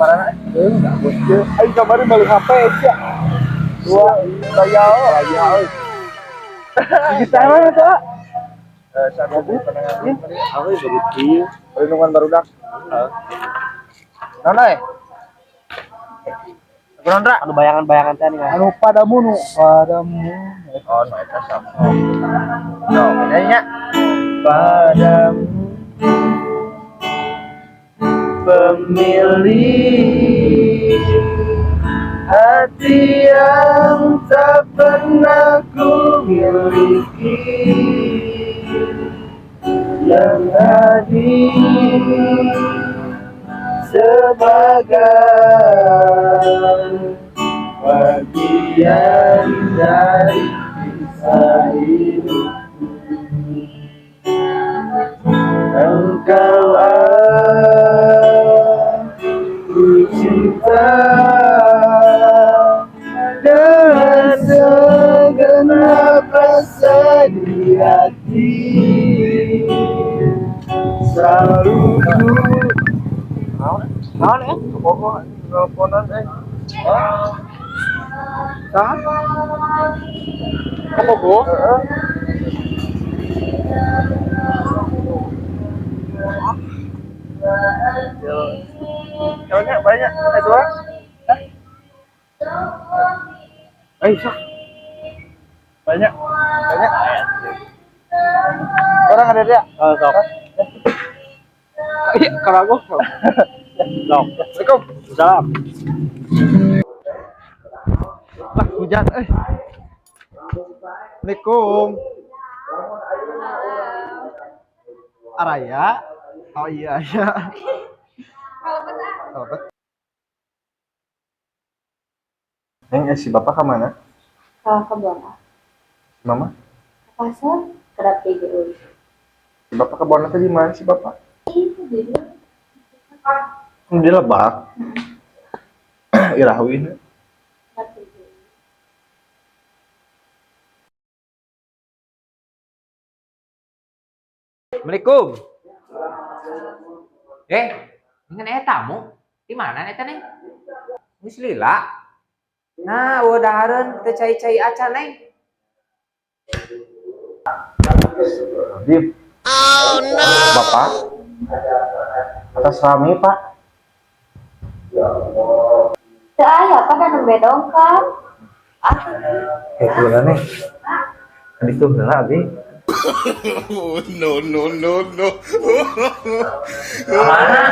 mana? Enggak bocil. Ayo kemarin balik HP aja. Dua bayar. Kita mana tuh? Satu penanganan. Aku begitu. Perlindungan barudak. Nona. Berondra. Anu bayangan-bayangan teh nih. Anu padamu. Oh, no eta sama. No, nyanyinya. Padamu pemilih hati yang tak pernah ku miliki, yang hadir sebagai bagian dari kisah hidup. Engkau aku cinta dengan segenap rasa di hati. Selalu mau ya? Pokok teleponan Sah? Kamu go? Banyak, itu ah? Sok. Banyak. Orang ada dia? Sok. Iya, kalau aku. Sok. Assalamualaikum. Salam. Lah hujan, Assalamualaikum. Araya. Oh iya. Si bapak ke mana? Ke Bona. Mama? Ke pasar, ke dapur dulu. Si bapak ke Bona tadi mana si bapak? Itu dia. Di Lebak. Irahuin. Assalamualaikum. Dengan tamu di mana eta neng? Geus lila. Nah, udahareun teu cai-cai acan neng. Dip. Oh no. Bapak. Atas rame, Pak. Teu aya apa dan bedong kan? Kebetulan nih. Tadi tuh heula abi. No. Mana?